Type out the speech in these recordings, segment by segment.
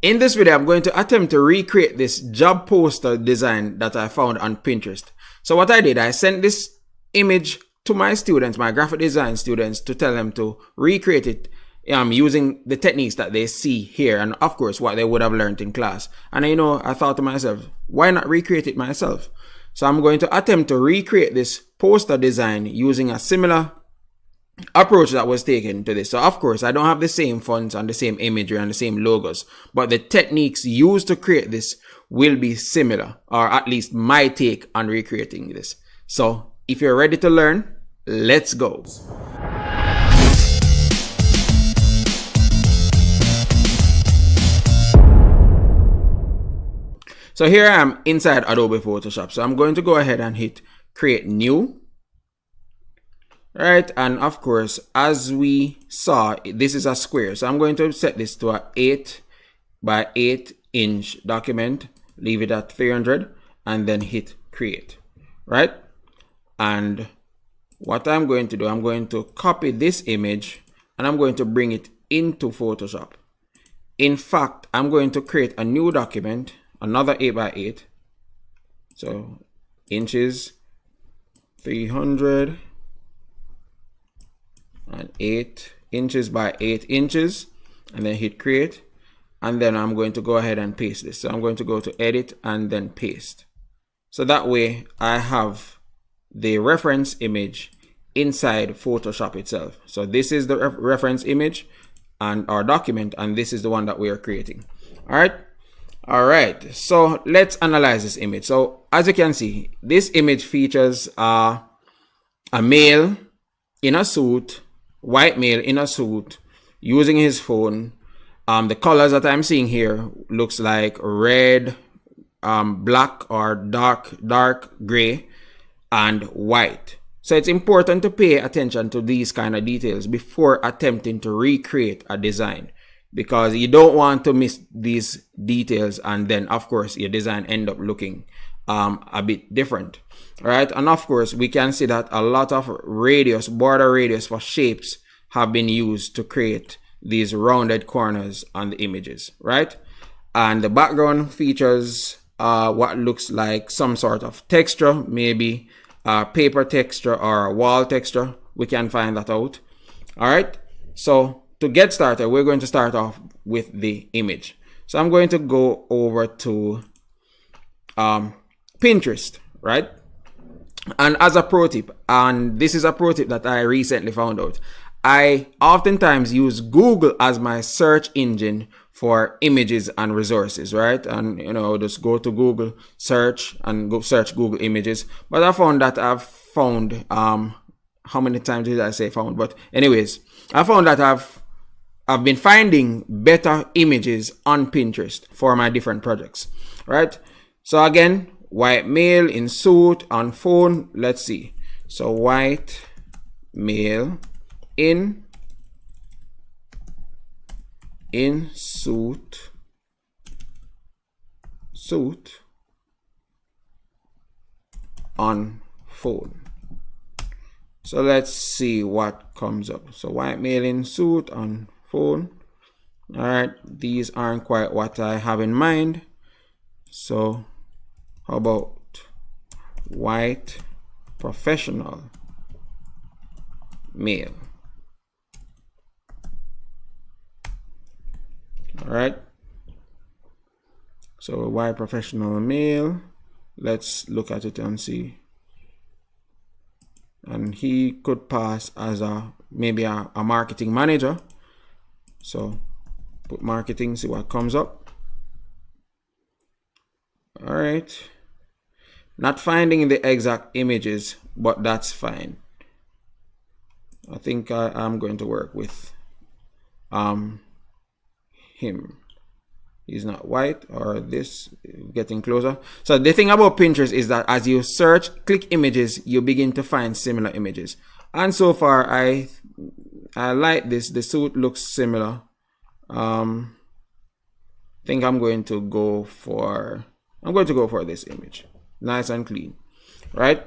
In this video, I'm going to attempt to recreate this job poster design that I found on Pinterest. So what I did, I sent this image to my students, my graphic design students, to tell them to recreate it using the techniques that they see here, and of course what they would have learned in class. And I thought to myself, why not recreate it myself? So I'm going to attempt to recreate this poster design using a similar approach that was taken to this. So of course I don't have the same fonts and the same imagery and the same logos, but the techniques used to create this will be similar, or at least my take on recreating this. So if you're ready to learn, let's go. So here I am inside Adobe Photoshop. So I'm going to go ahead and hit create new. Right, and of course, as we saw, this is a square. So I'm going to set this to a 8 by 8 inch document, leave it at 300, and then hit create. Right, and what I'm going to do, I'm going to copy this image and I'm going to bring it into Photoshop. In fact, I'm going to create a new document, another 8 by 8. So inches, 300. And 8 inches by 8 inches, and then hit create, and then I'm going to go ahead and paste this. So I'm going to go to edit and then paste. So that way I have the reference image inside Photoshop itself. So this is the reference image and our document, and this is the one that we are creating. All right, so let's analyze this image. So as you can see, this image features a male in a suit, white male in a suit, using his phone. The colors that I'm seeing here looks like red, black or dark gray, and white. So it's important to pay attention to these kind of details before attempting to recreate a design, because you don't want to miss these details, and then of course your design end up looking a bit different. All right, and of course we can see that a lot of border radius for shapes have been used to create these rounded corners on the images, right? And the background features what looks like some sort of texture, maybe paper texture or wall texture. We can find that out. All right, so to get started, we're going to start off with the image. So I'm going to go over to Pinterest, right? And as a pro tip, and this is a pro tip that I recently found out, I oftentimes use Google as my search engine for images and resources, right? And just go to Google, search, and go search Google images. But I found that I've found how many times did I say found? But anyways, I found that I've been finding better images on Pinterest for my different projects, right? So again, white male in suit on phone. Let's see. So white male in suit on phone. So let's see what comes up. So white male in suit on phone. All right, these aren't quite what I have in mind. So how about white professional male? All right, so white professional male, let's look at it and see. And he could pass as maybe a marketing manager. So put marketing, see what comes up. All right, not finding the exact images, but that's fine. I think I'm going to work with him. He's not white, or this, getting closer. So the thing about Pinterest is that as you search, click images, you begin to find similar images. And so far I like this. The suit looks similar. I think I'm going to go for this image. Nice and clean, right?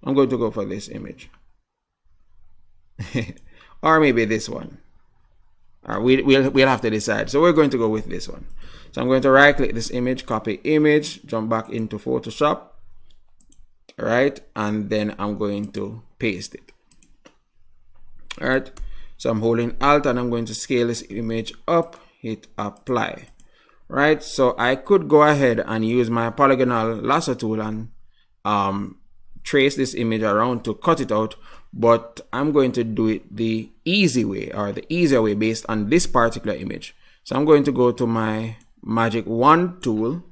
I'm going to go for this image. Or maybe this one. We'll have to decide. So we're going to go with this one. So I'm going to right click this image, copy image, jump back into Photoshop, right? And then I'm going to paste it. All right. So I'm holding Alt and I'm going to scale this image up, hit apply. Right. So I could go ahead and use my polygonal lasso tool and trace this image around to cut it out, but I'm going to do it the easy way, or the easier way, based on this particular image. So I'm going to go to my Magic Wand tool,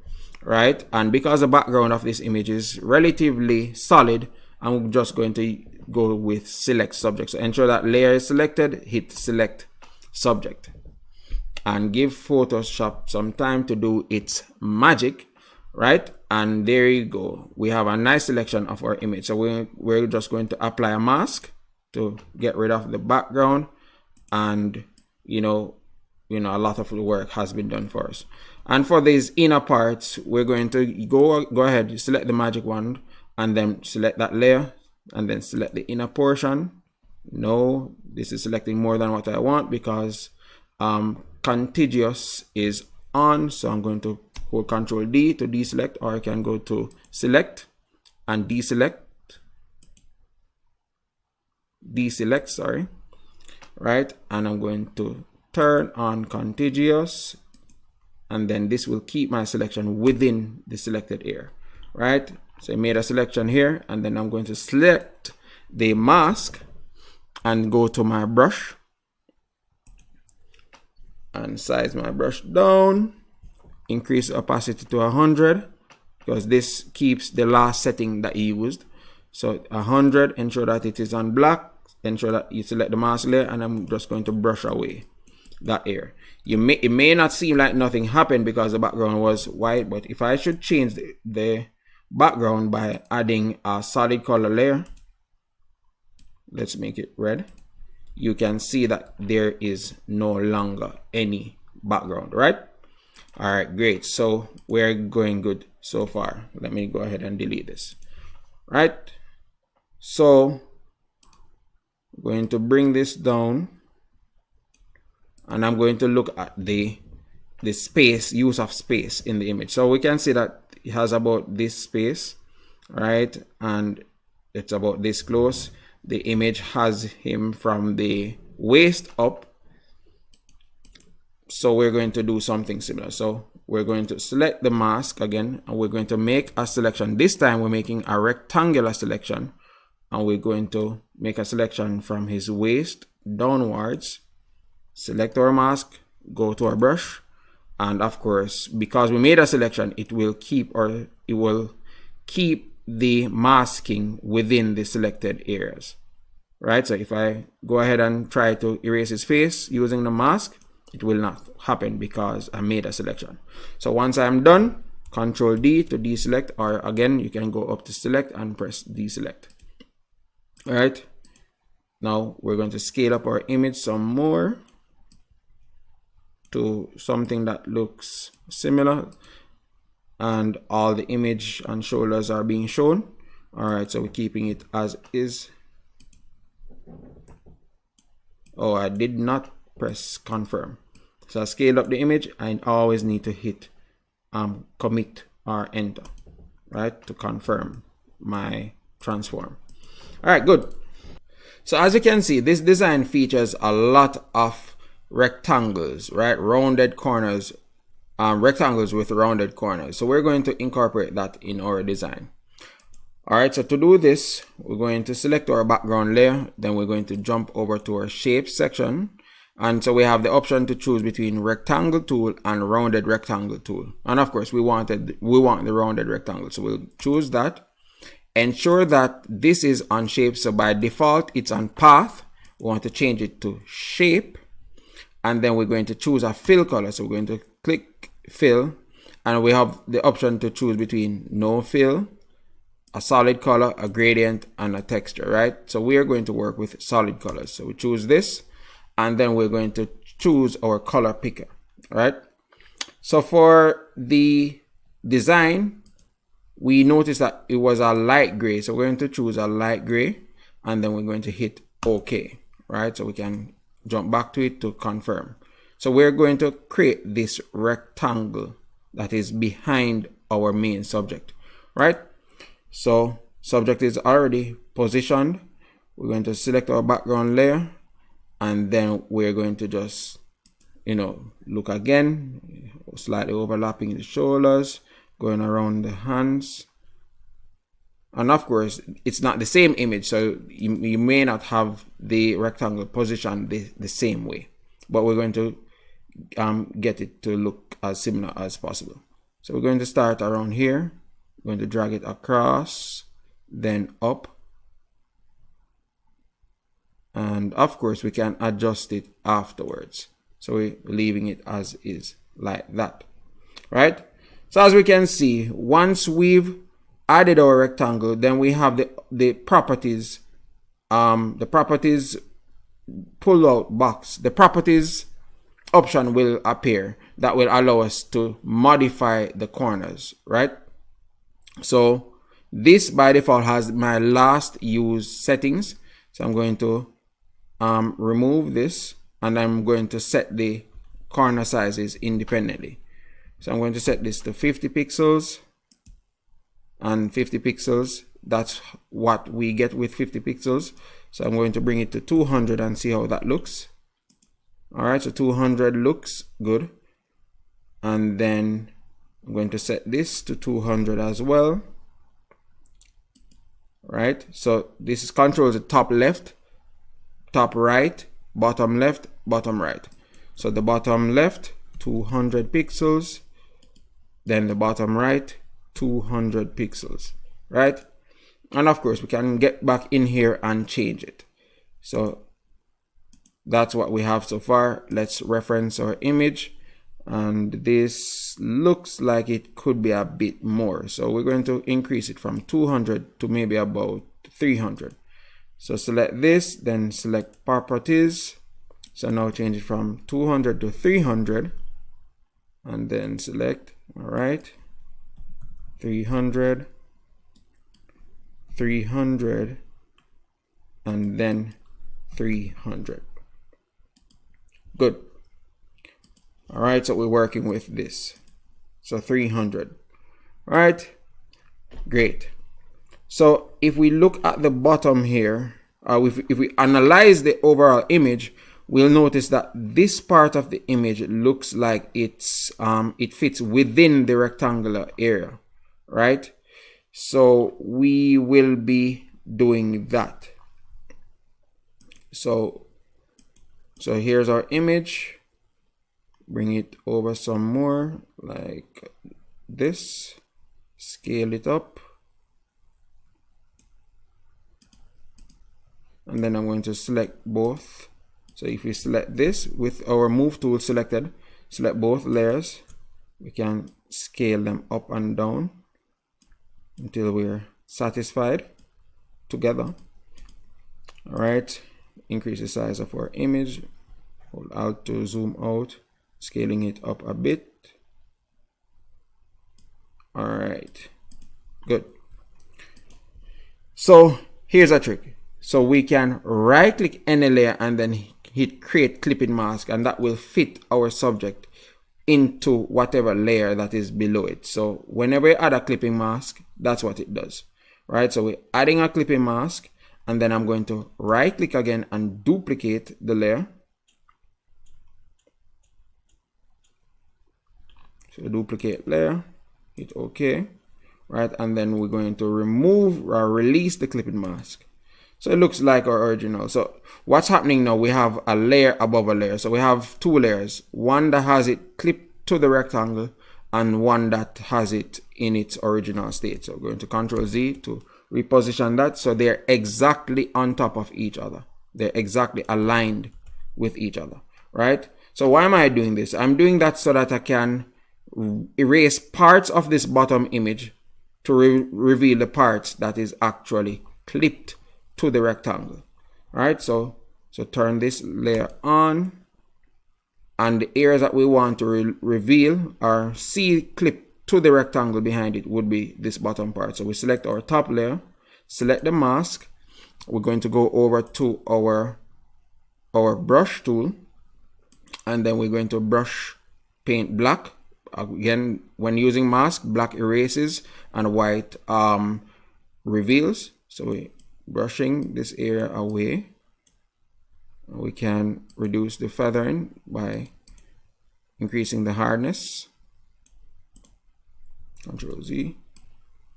right? And because the background of this image is relatively solid, I'm just going to go with select subject. So ensure that layer is selected, hit select subject, and give Photoshop some time to do its magic, right? And there you go. We have a nice selection of our image. So we're just going to apply a mask to get rid of the background, and you know, a lot of the work has been done for us. And for these inner parts, we're going to go ahead, select the magic wand, and then select that layer, and then select the inner portion. No, this is selecting more than what I want because contiguous is on. So I'm going to hold Control D to deselect, or I can go to select and deselect, sorry, right? And I'm going to turn on contiguous, and then this will keep my selection within the selected area, right? So I made a selection here, and then I'm going to select the mask and go to my brush and size my brush down, increase the opacity to 100 because this keeps the last setting that you used. So 100, ensure that it is on black, ensure that you select the mask layer, and I'm just going to brush away that area. It may not seem like nothing happened because the background was white, but if I should change the background by adding a solid color layer, let's make it red, you can see that there is no longer any background, right? All right, great. So we're going good so far. Let me go ahead and delete this, right? So I'm going to bring this down, and I'm going to look at the space, use of space in the image. So we can see that it has about this space, right? And it's about this close. The image has him from the waist up. So we're going to do something similar. So we're going to select the mask again, and we're going to make a selection. This time we're making a rectangular selection, and we're going to make a selection from his waist downwards. Select our mask, go to our brush, and of course, because we made a selection, it will keep the masking within the selected areas, right? So if I go ahead and try to erase his face using the mask, it will not happen because I made a selection. So once I'm done, Control D to deselect, or again, you can go up to select and press deselect. All right. Now we're going to scale up our image some more to something that looks similar, and all the image and shoulders are being shown. All right, so we're keeping it as is. Oh, I did not press confirm. So I scaled up the image. I always need to hit commit or enter, right, to confirm my transform. All right, good. So as you can see, this design features a lot of rectangles, right? Rounded corners, rectangles with rounded corners. So we're going to incorporate that in our design. All right, so to do this, we're going to select our background layer. Then we're going to jump over to our shape section. And so we have the option to choose between rectangle tool and rounded rectangle tool. And of course, we want the rounded rectangle. So we'll choose that. Ensure that this is on shape. So by default, it's on path. We want to change it to shape. And then we're going to choose a fill color. So we're going to click fill, and we have the option to choose between no fill, a solid color, a gradient, and a texture, right? So we are going to work with solid colors. So we choose this, and then we're going to choose our color picker, right? So for the design, we noticed that it was a light gray. So we're going to choose a light gray, and then we're going to hit OK, right? So we can jump back to it to confirm. So we're going to create this rectangle that is behind our main subject, right? So subject is already positioned. We're going to select our background layer, and then we're going to just, look again, slightly overlapping the shoulders, going around the hands. And of course, it's not the same image, so you may not have the rectangle positioned the same way, but we're going to get it to look as similar as possible. So we're going to start around here. We're going to drag it across, then up, and of course we can adjust it afterwards. So we're leaving it as is, like that, right? So as we can see, once we've added our rectangle, then we have the properties, pull out box. The properties option will appear that will allow us to modify the corners, right? So this by default has my last use settings. So I'm going to remove this, and I'm going to set the corner sizes independently. So I'm going to set this to 50 pixels and 50 pixels. That's what we get with 50 pixels. So I'm going to bring it to 200 and see how that looks. All right, so 200 looks good. And then I'm going to set this to 200 as well. Right, so this controls the top left, top right, bottom left, bottom right. So the bottom left, 200 pixels. Then the bottom right, 200 pixels, right? And of course we can get back in here and change it. So that's what we have so far. Let's reference our image, and this looks like it could be a bit more, so we're going to increase it from 200 to maybe about 300. So select this, then select properties. So now change it from 200 to 300, and then select, all right, 300, 300, and then 300. Good. All right, so we're working with this. So 300. All right, great. So if we look at the bottom here, if we analyze the overall image, we'll notice that this part of the image looks like it fits within the rectangular area, right? So we will be doing that. So here's our image. Bring it over some more, like this. Scale it up. And then I'm going to select both. So if we select this with our move tool selected, select both layers, we can scale them up and down until we're satisfied together. All right, increase the size of our image. Hold Alt to zoom out, scaling it up a bit. All right, good. So here's a trick. So we can right click any layer and then hit create clipping mask, and that will fit our subject into whatever layer that is below it. So whenever you add a clipping mask, that's what it does, right? So we're adding a clipping mask, and then I'm going to right click again and duplicate the layer. So duplicate layer, hit OK, right? And then we're going to remove or release the clipping mask. So it looks like our original. So what's happening now, we have a layer above a layer. So we have two layers, one that has it clipped to the rectangle and one that has it in its original state. So we're going to Control Z to reposition that. So they're exactly on top of each other. They're exactly aligned with each other, right? So why am I doing this? I'm doing that so that I can erase parts of this bottom image to reveal the parts that is actually clipped to the rectangle. All right, so turn this layer on, and the areas that we want to reveal or see clipped to the rectangle behind it would be this bottom part. So we select our top layer, select the mask. We're going to go over to our brush tool, and then we're going to brush paint black. Again, when using mask, black erases and white reveals. So we're brushing this area away. We can reduce the feathering by increasing the hardness. Control Z,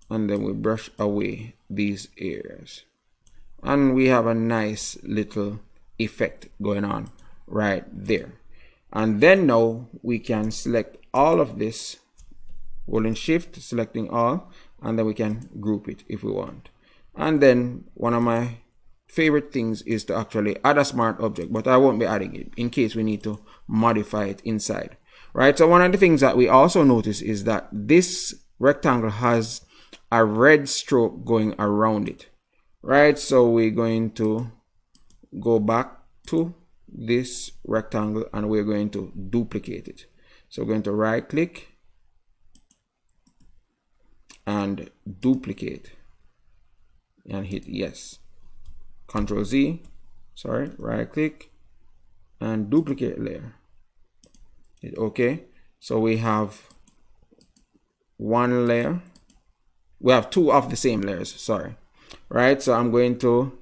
and then we brush away these areas, and we have a nice little effect going on right there. And then now we can select all of this, holding shift, selecting all, and then we can group it if we want. And then one of my favorite things is to actually add a smart object, but I won't be adding it in case we need to modify it inside. Right, so one of the things that we also notice is that this rectangle has a red stroke going around it. Right, so we're going to go back to this rectangle and we're going to duplicate it. So we're going to right click and duplicate and hit yes. Control Z, sorry, right click and duplicate layer. Hit OK. So we have one layer. We have two of the same layers, sorry. Right, so I'm going to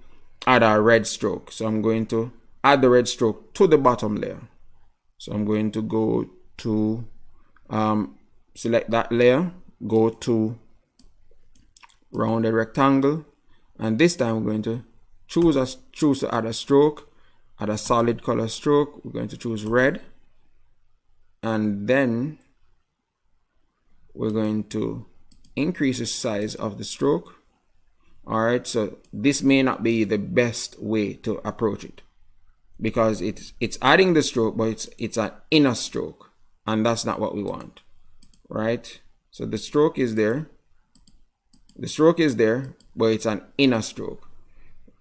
add a red stroke. So I'm going to add the red stroke to the bottom layer. So I'm going to go to select that layer, go to rounded rectangle, and this time we're going to choose to add a stroke, add a solid color stroke. We're going to choose red, and then we're going to increase the size of the stroke. All right, so this may not be the best way to approach it because it's adding the stroke, but it's an inner stroke, and that's not what we want. Right, so the stroke is there, but it's an inner stroke.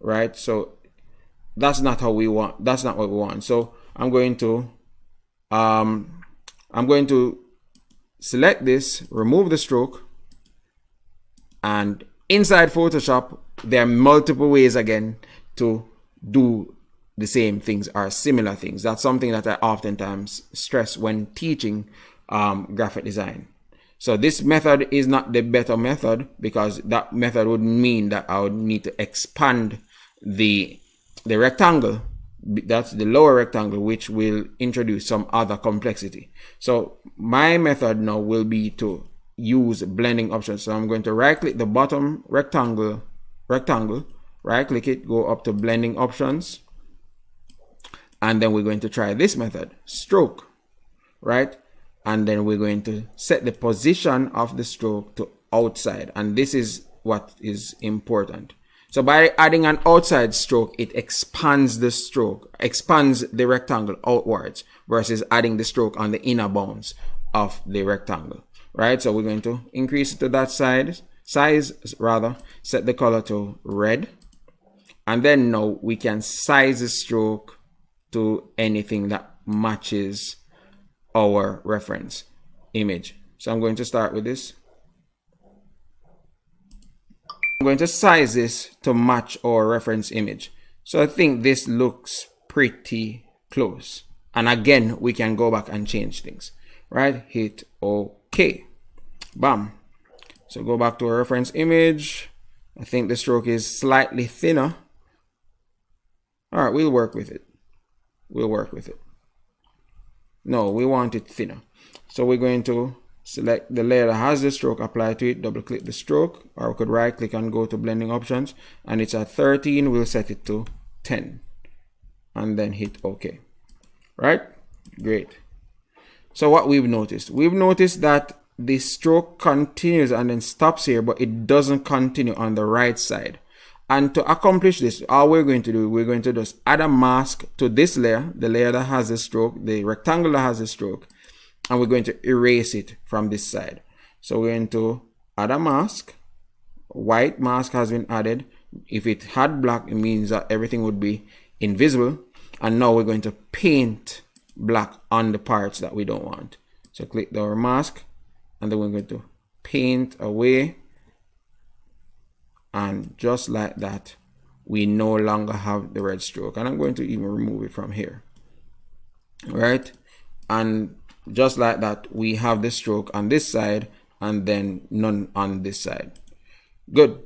Right, so that's not how we want, that's not what we want. So I'm going to select this, remove the stroke, and inside Photoshop there are multiple ways again to do the same things or similar things. That's something that I oftentimes stress when teaching graphic design. So this method is not the better method because that method would mean that I would need to expand the rectangle. That's the lower rectangle, which will introduce some other complexity. So my method now will be to use blending options. So I'm going to right click the bottom rectangle, right click it, go up to blending options, and then we're going to try this method, stroke, right? And then we're going to set the position of the stroke to outside, and this is what is important. So by adding an outside stroke, it expands the stroke, expands the rectangle outwards versus adding the stroke on the inner bounds of the rectangle. Right, so we're going to increase it to that size, set the color to red, and then now we can size the stroke to anything that matches our reference image. So I'm going to start with this. I'm going to size this to match our reference image. So I think this looks pretty close. And again, we can go back and change things. Right, hit OK. Bam. So go back to our reference image. I think the stroke is slightly thinner. All right, we'll work with it. No, we want it thinner. So we're going to select the layer that has the stroke, apply to it, double click the stroke, or we could right click and go to blending options, and it's at 13. We'll set it to 10 and then hit OK. Right, great. So what we've noticed that the stroke continues and then stops here, but it doesn't continue on the right side. And to accomplish this, all we're going to do, we're going to just add a mask to this layer, the layer that has the stroke, the rectangle that has the stroke, and we're going to erase it from this side. So we're going to add a mask. White mask has been added. If it had black, it means that everything would be invisible. And now we're going to paint black on the parts that we don't want. So click our mask, and then we're going to paint away, and just like that we no longer have the red stroke. And I'm going to even remove it from here. right? And just like that, we have the stroke on this side and then none on this side. Good.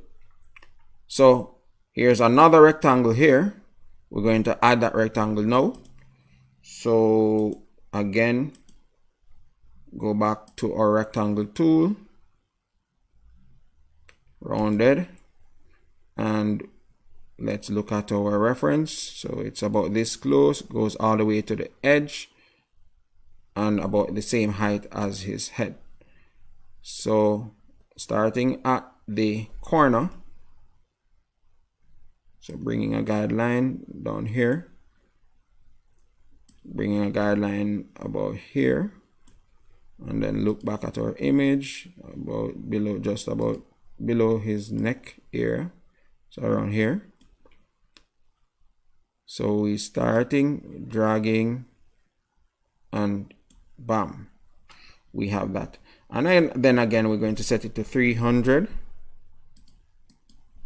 So here's another rectangle here. We're going to add that rectangle now. So again, go back to our rectangle tool, rounded, and let's look at our reference. So it's about this close, goes all the way to the edge, and about the same height as his head. So starting at the corner, so bringing a guideline down here, bringing a guideline about here, and then look back at our image about below, just about below his neck area, so around here. So we starting, dragging, and bam, we have that. And then again, we're going to set it to 300,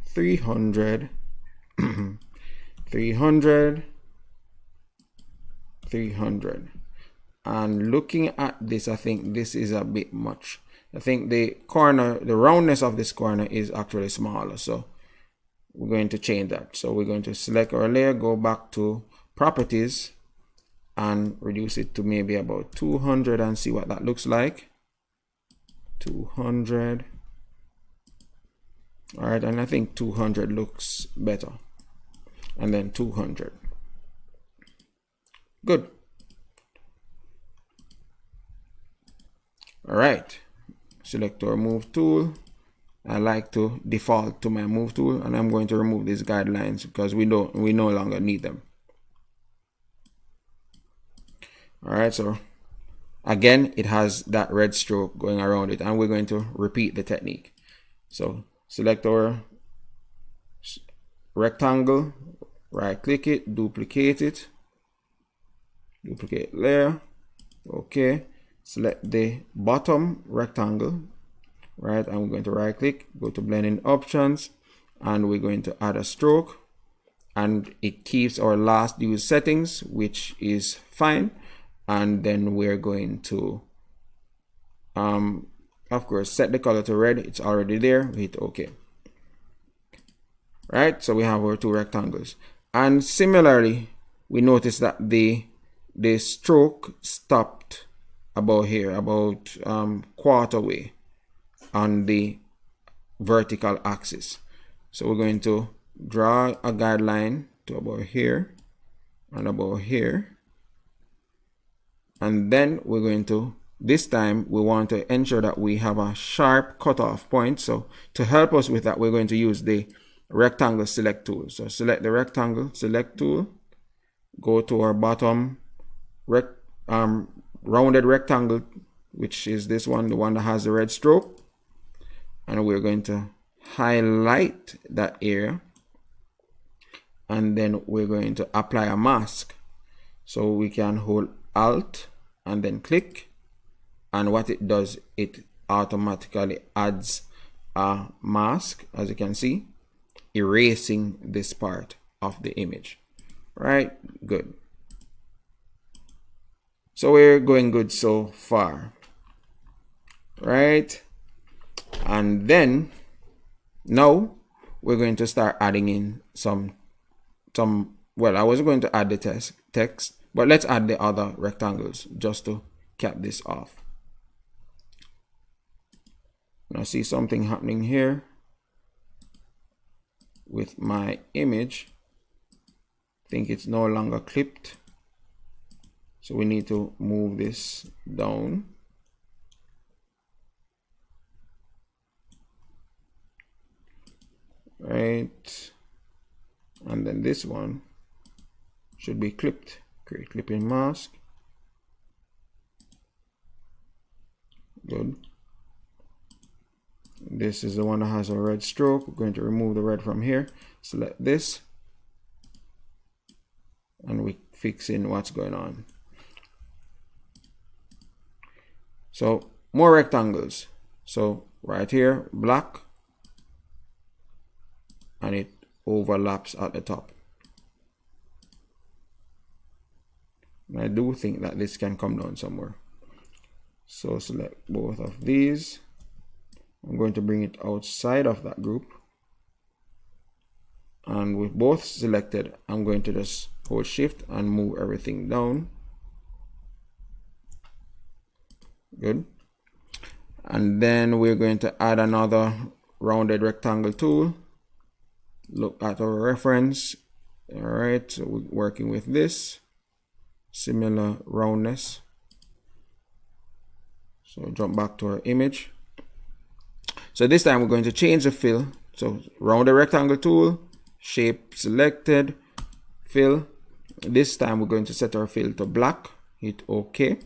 300, 300, 300. And looking at this, I think this is a bit much. I think the corner, the roundness of this corner is actually smaller. So we're going to change that. So we're going to select our layer, go back to properties, and reduce it to maybe about 200 and see what that looks like. 200. All right, and I think 200 looks better. And then 200. Good. All right, select our move tool. I like to default to my move tool, and I'm going to remove these guidelines because we no longer need them. All right, so again, it has that red stroke going around it, and we're going to repeat the technique. So select our rectangle, right click it, duplicate it, duplicate layer. Okay, select the bottom rectangle, right? I'm going to right click, go to blending options, and we're going to add a stroke, and it keeps our last used settings, which is fine. And then we're going to of course set the color to red. It's already there. Hit OK. Right, so we have our two rectangles, and similarly we notice that the stroke stopped about here, about quarter way on the vertical axis. So we're going to draw a guideline to about here and about here, and then we're going to, this time we want to ensure that we have a sharp cutoff point. So to help us with that, we're going to use the rectangle select tool. So select the rectangle select tool, go to our bottom rounded rectangle, which is this one, the one that has the red stroke, and we're going to highlight that area, and then we're going to apply a mask. So we can hold Alt and then click, and what it does, it automatically adds a mask, as you can see, erasing this part of the image. Right, good. So we're going good so far, right? And then now we're going to start adding in some well, I was going to add the text, but let's add the other rectangles just to cap this off. And I see something happening here with my image. I think it's no longer clipped, so we need to move this down. Right, and then this one should be clipped. Create clipping mask. Good. This is the one that has a red stroke. We're going to remove the red from here. Select this, and we fix in what's going on. So more rectangles. So right here, black, and it overlaps at the top. I do think that this can come down somewhere. So select both of these. I'm going to bring it outside of that group. And with both selected, I'm going to just hold shift and move everything down. Good. And then we're going to add another rounded rectangle tool. Look at our reference. All right, so we're working with this similar roundness. So jump back to our image. So this time we're going to change the fill. So rounded rectangle tool, shape selected, fill. This time we're going to set our fill to black. Hit OK.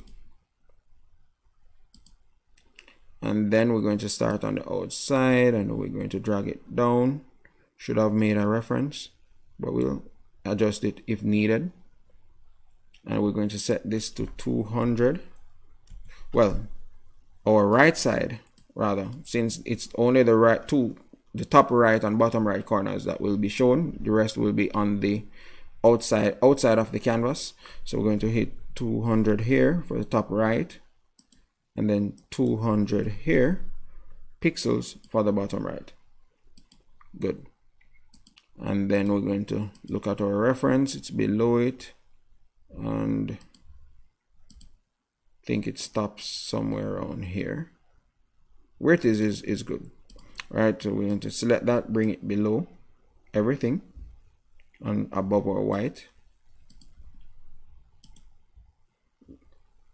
And then we're going to start on the outside and we're going to drag it down. Should have made a reference, but we'll adjust it if needed. And we're going to set this to 200. Well, our right side, rather, since it's only the right two, the top right and bottom right corners that will be shown. The rest will be on the outside of the canvas. So we're going to hit 200 here for the top right, and then 200 here, pixels for the bottom right. Good. And then we're going to look at our reference. It's below it, and I think it stops somewhere around here. Where it is good. All right, so we're going to select that, bring it below everything and above our white.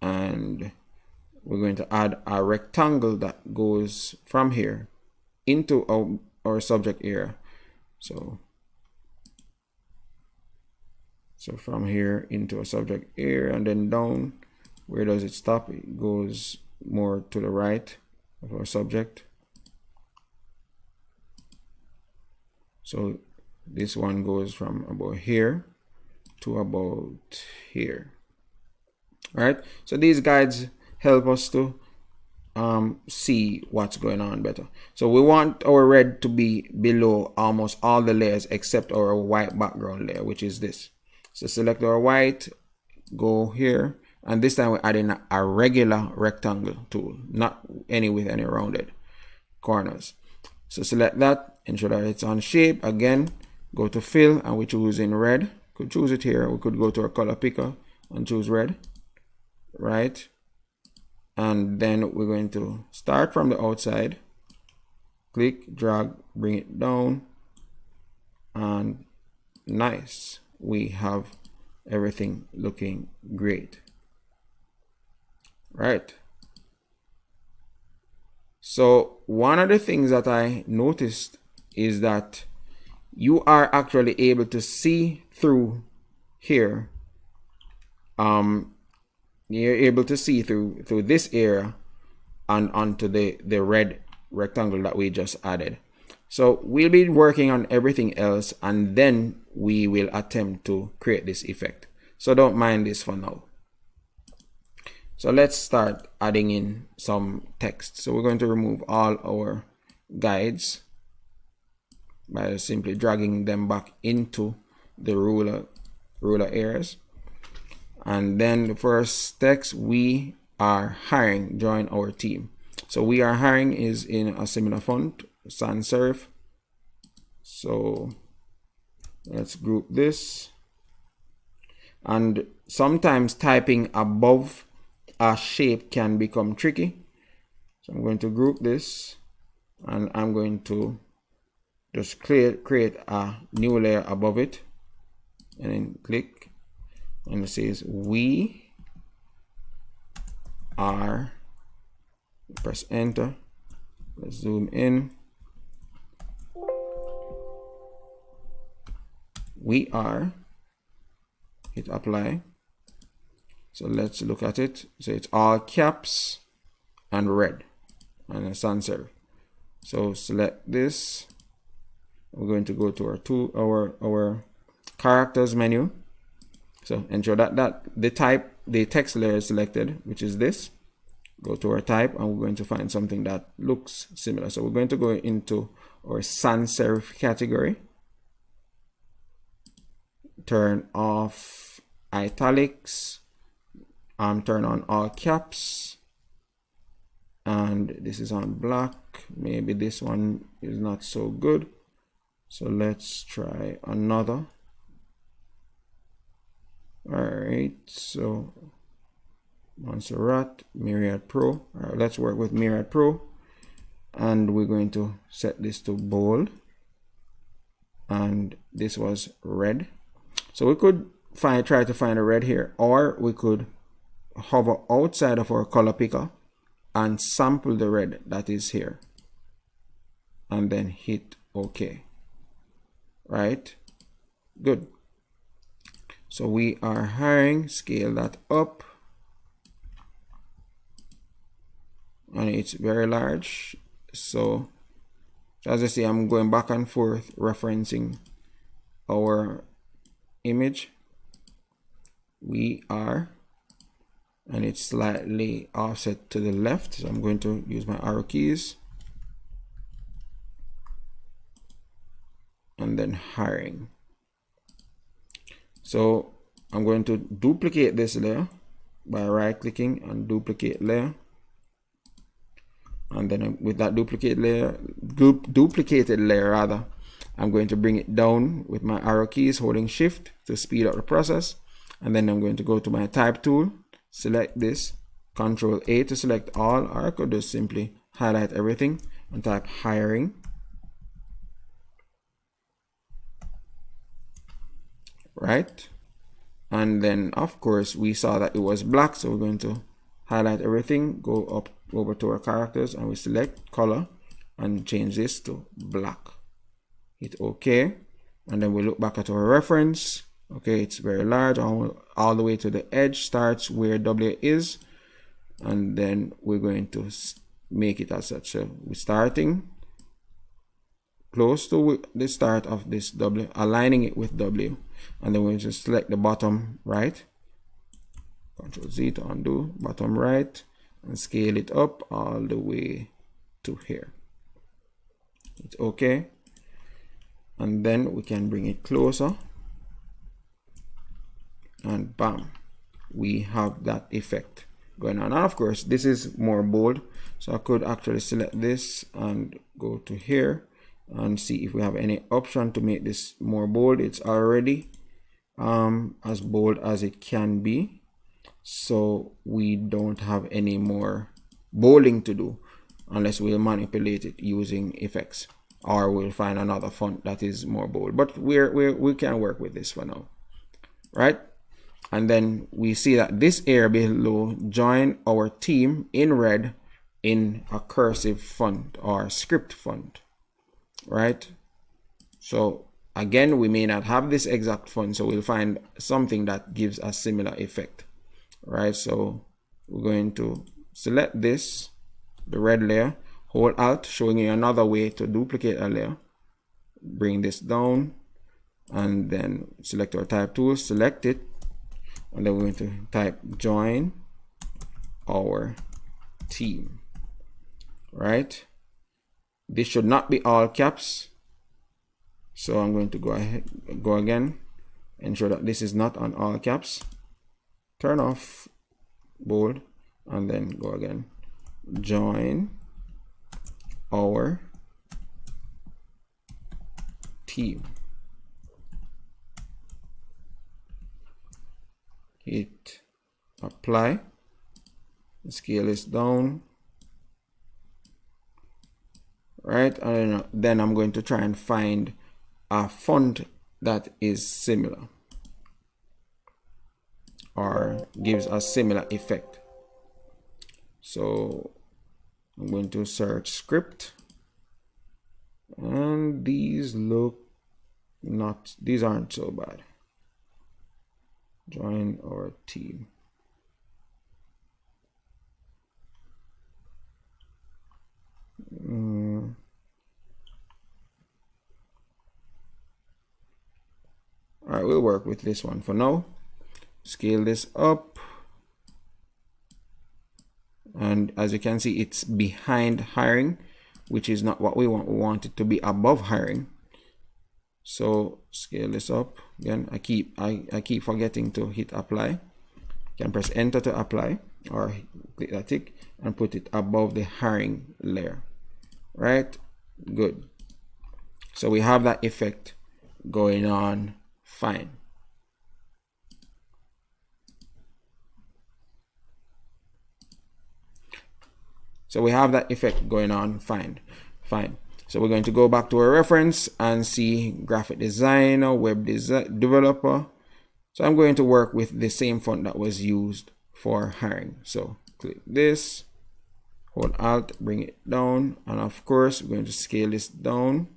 And we're going to add a rectangle that goes from here into our subject area. So from here into a subject area and then down. Where does it stop? It goes more to the right of our subject. So this one goes from about here to about here. All right, so these guides help us to see what's going on better. So we want our red to be below almost all the layers except our white background layer, which is this. So select our white, go here, and this time we're adding a regular rectangle tool, not any with any rounded corners. So select that, ensure that it's on shape. Again, go to fill and we choose in red. Could choose it here. We could go to our color picker and choose red, right? And then we're going to start from the outside, click, drag, bring it down, and nice. We have everything looking great, right? So one of the things that I noticed is that you are actually able to see through here. You're able to see through this area and onto the red rectangle that we just added. So we'll be working on everything else and then we will attempt to create this effect. So don't mind this for now. So let's start adding in some text. So we're going to remove all our guides by simply dragging them back into the ruler areas. And then the first text, we are hiring, join our team. So we are hiring is in a similar font, sans serif. So let's group this. And sometimes typing above a shape can become tricky. So I'm going to group this and I'm going to just create a new layer above it and then click, and it says we are, press enter, let's zoom in, we are, hit apply. So let's look at it. So it's all caps and red and a sans serif. So select this. We're going to go to our characters menu. So ensure that the text layer is selected, which is this. Go to our type and we're going to find something that looks similar. So we're going to go into our sans serif category. Turn off italics turn on all caps, and this is on black. Maybe this one is not so good, so let's try another. All right, so Montserrat, Myriad Pro. All right, let's work with Myriad Pro, and we're going to set this to bold, and this was red. So we could try to find a red here, or we could hover outside of our color picker and sample the red that is here, and then hit OK. Right? Good. So we are hiring, scale that up, and it's very large. So as I see, I'm going back and forth referencing our image. We are, and it's slightly offset to the left, so I'm going to use my arrow keys and then hiring. So I'm going to duplicate this layer by right clicking and duplicate layer, and then with that duplicated layer rather, I'm going to bring it down with my arrow keys holding shift to speed up the process, and then I'm going to go to my type tool, select this, Control A to select all, or I could just simply highlight everything and type hiring. Right, and then of course we saw that it was black, so we're going to highlight everything, go up over to our characters, and we select color and change this to black. Hit OK, and then we look back at our reference. Okay, it's very large, all the way to the edge, starts where W is, and then we're going to make it as such. So we're starting close to the start of this W, aligning it with W, and then we just select the bottom right, Control Z to undo, bottom right, and scale it up all the way to here. It's OK, and then we can bring it closer, and bam, we have that effect going on. And of course this is more bold, so I could actually select this and go to here and see if we have any option to make this more bold. It's already as bold as it can be, so we don't have any more bolding to do unless we'll manipulate it using effects, or we'll find another font that is more bold, but we can work with this for now. Right, and then we see that this area below, join our team in red in a cursive font or script font. Right, so again, we may not have this exact font, so we'll find something that gives a similar effect. Right, so we're going to select this, the red layer, hold Alt, showing you another way to duplicate a layer, bring this down, and then select our type tool, select it, and then we're going to type join our team. Right, this should not be all caps, so I'm going to go again, ensure that this is not on all caps, turn off bold, and then go again, join our team. Hit apply, scale is down. Right, and then I'm going to try and find a font that is similar or gives a similar effect. So I'm going to search script, and these aren't so bad. Join our team. All right, we'll work with this one for now. Scale this up, and as you can see, it's behind hiring, which is not what we want. We want it to be above hiring. So scale this up again. I keep forgetting to hit apply. can press enter to apply, or click that tick and put it above the hiring layer. Right? Good. So we have that effect going on fine. So we have that effect going on fine. So we're going to go back to our reference and see graphic designer, web developer. So I'm going to work with the same font that was used for hiring. So click this, hold Alt, bring it down, and of course we're going to scale this down.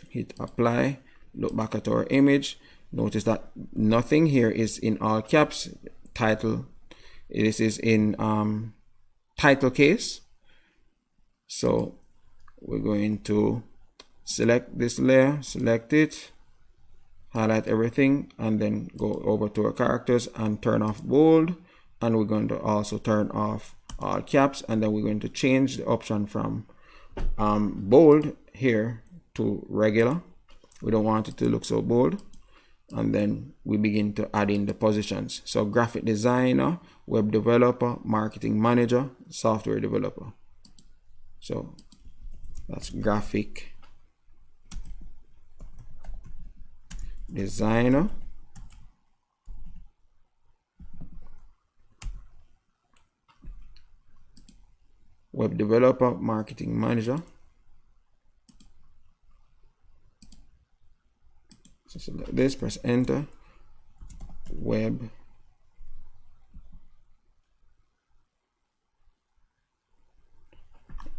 Hit apply, look back at our image. Notice that nothing here is in all caps. Title, this is in title case. So we're going to select this layer, select it, highlight everything, and then go over to our characters and turn off bold. And we're going to also turn off all caps, and then we're going to change the option from bold here to regular. We don't want it to look so bold. And then we begin to add in the positions. So graphic designer, web developer, marketing manager, software developer. So that's graphic designer, web developer, marketing manager. So select this, press enter, web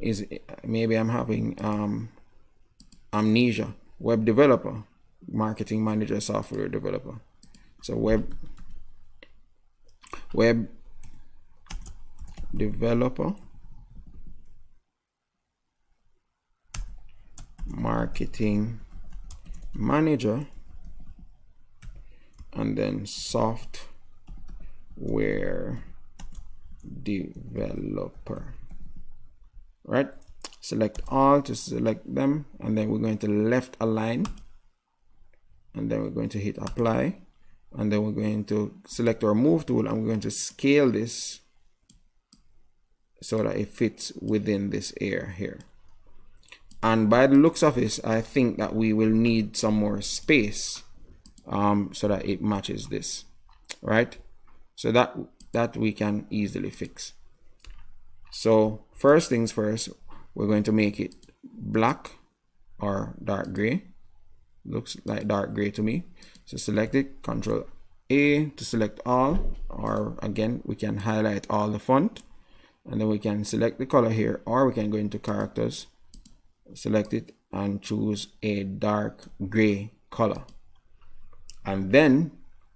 is, maybe I'm having amnesia, web developer, marketing manager, software developer. So web developer, marketing manager, and then software developer. Right? Select all to select them, and then we're going to left align, and then we're going to hit apply, and then we're going to select our move tool, and we're going to scale this so that it fits within this area here. And by the looks of this, I think that we will need some more space so that it matches this, right? So that we can easily fix. So first things first, we're going to make it black or dark gray. Looks like dark gray to me. So select it, Control A to select all, or again, we can highlight all the font, and then we can select the color here, or we can go into characters, select it, and choose a dark gray color. And then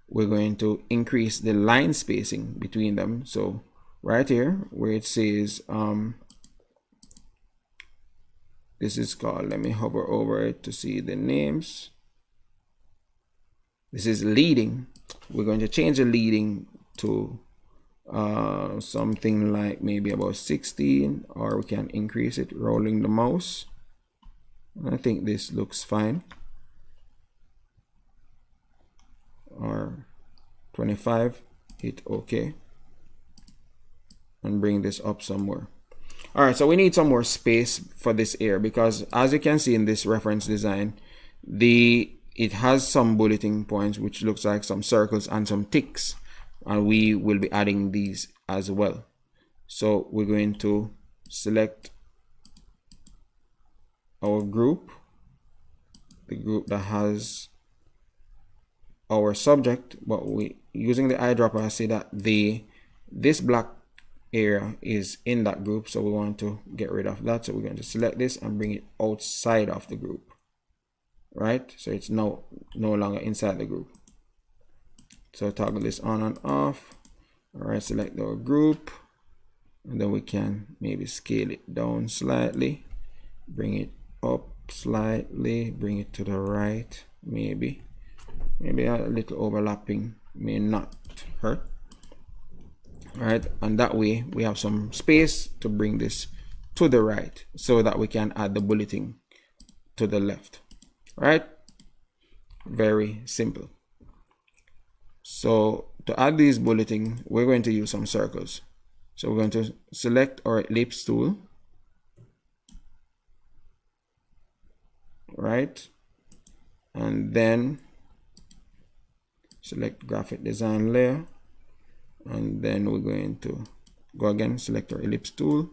we're going to increase the line spacing between them. So right here where it says this is called, let me hover over it to see the names. This is leading. We're going to change the leading to something like maybe about 16, or we can increase it rolling the mouse. I think this looks fine. Or 25, hit OK, and bring this up somewhere. All right, so we need some more space for this area, because as you can see in this reference design, it has some bulleting points which looks like some circles and some ticks, and we will be adding these as well. So we're going to select our group, the group that has our subject, but we using the eyedropper, I see that this black area is in that group, so we want to get rid of that. So we're going to select this and bring it outside of the group, right? So it's no longer inside the group. So toggle this on and off. All right, select our group, and then we can maybe scale it down slightly, bring it up slightly, bring it to the right, maybe a little overlapping may not hurt. All right, and that way we have some space to bring this to the right so that we can add the bulleting to the left. All right, very simple. So to add these bulleting, we're going to use some circles. So we're going to select our ellipse tool, right? And then select graphic design layer, and then we're going to go again, select our ellipse tool,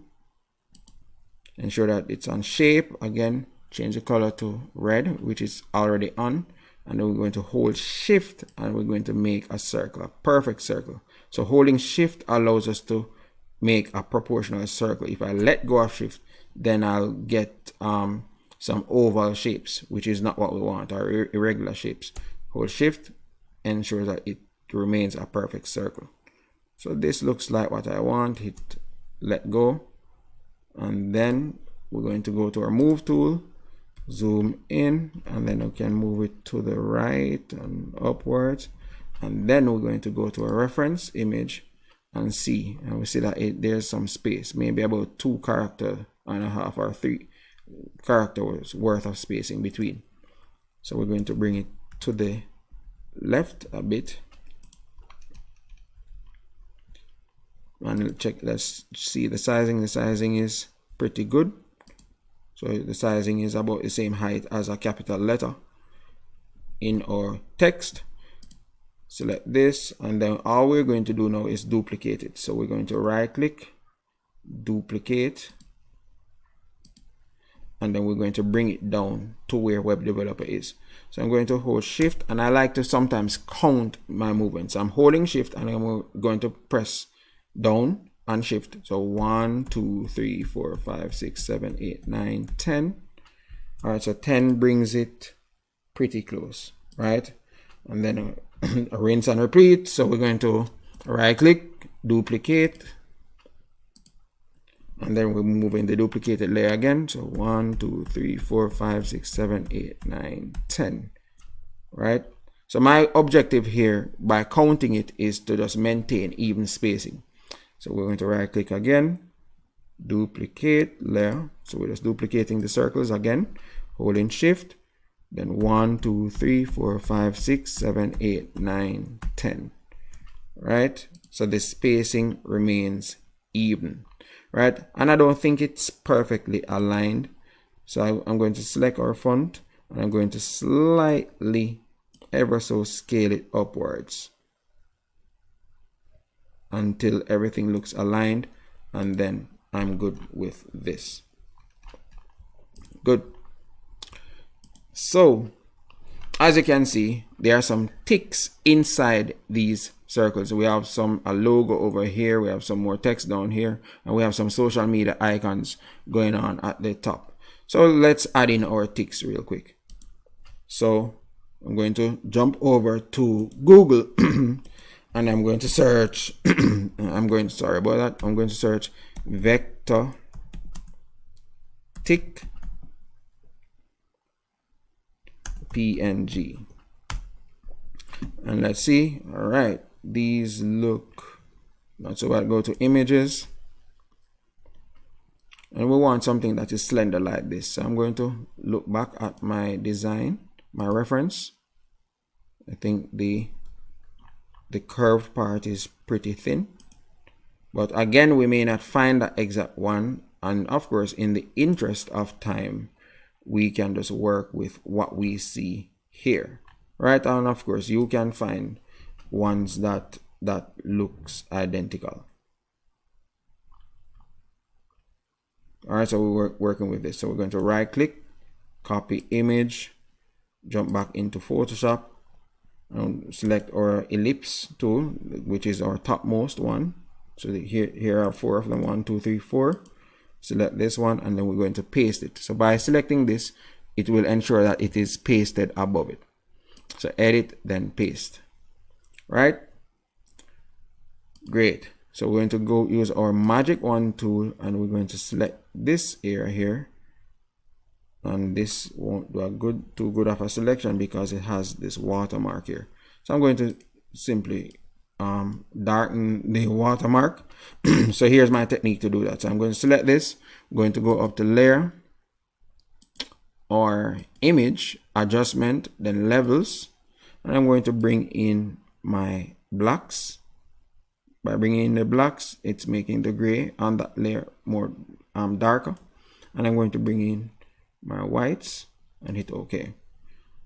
ensure that it's on shape. Again, change the color to red, which is already on, and then we're going to hold shift and we're going to make a circle, a perfect circle. So holding shift allows us to make a proportional circle. If I let go of shift, then I'll get some oval shapes, which is not what we want, or irregular shapes. Hold shift ensures that it remains a perfect circle. So this looks like what I want. Hit let go, and then we're going to go to our move tool, zoom in, and then we can move it to the right and upwards, and then we're going to go to a reference image and see, and we see that there's some space, maybe about 2.5 characters or 3 characters worth of space in between. So we're going to bring it to the left a bit, and check, let's see the sizing. The sizing is pretty good. So the sizing is about the same height as a capital letter in our text. Select this, and then all we're going to do now is duplicate it. So we're going to right click, duplicate, and then we're going to bring it down to where web developer is. So I'm going to hold shift, and I like to sometimes count my movements. I'm holding shift and I'm going to press down and shift. So 1 2 3 4 5 6 7 8 9 10. All right, so 10 brings it pretty close, right? And then a rinse and repeat. So we're going to right click, duplicate, and then we're moving the duplicated layer again. So 1 2 3 4 5 6 7 8 9 10, right? So my objective here by counting it is to just maintain even spacing. So we're going to right click again, duplicate layer. So we're just duplicating the circles again, holding shift, then 1 2 3 4 5 6 7 8 9 10, right? So the spacing remains even, right? And I don't think it's perfectly aligned, so I'm going to select our font, and I'm going to slightly, ever so scale it upwards until everything looks aligned, and then I'm good with this. Good. So as you can see, there are some ticks inside these circles. We have a logo over here, we have some more text down here, and we have some social media icons going on at the top. So let's add in our ticks real quick. So I'm going to jump over to Google and I'm going to search I'm going to search vector tick PNG, and let's see. All right, these look not so bad. Go to images, and we want something that is slender like this. So I'm going to look back at my design, my reference. I think the curved part is pretty thin, but again, we may not find that exact one, and of course, in the interest of time, we can just work with what we see here, right? And of course, you can find ones that looks identical. All right, so we're working with this. So we're going to right click, copy image, jump back into Photoshop, and select our ellipse tool, which is our topmost one. So here are 4 of them, 1 2 3 4. Select this one, and then we're going to paste it. So by selecting this, it will ensure that it is pasted above it. So edit, then paste, right? Great. So we're going to go use our magic wand tool, and we're going to select this area here, and this won't do too good of a selection because it has this watermark here. So I'm going to simply darken the watermark. So here's my technique to do that. So I'm going to select this, I'm going to go up to layer or image adjustment, then levels, and I'm going to bring in my blacks. By bringing in the blacks, it's making the gray on that layer more darker. And I'm going to bring in my whites and hit OK.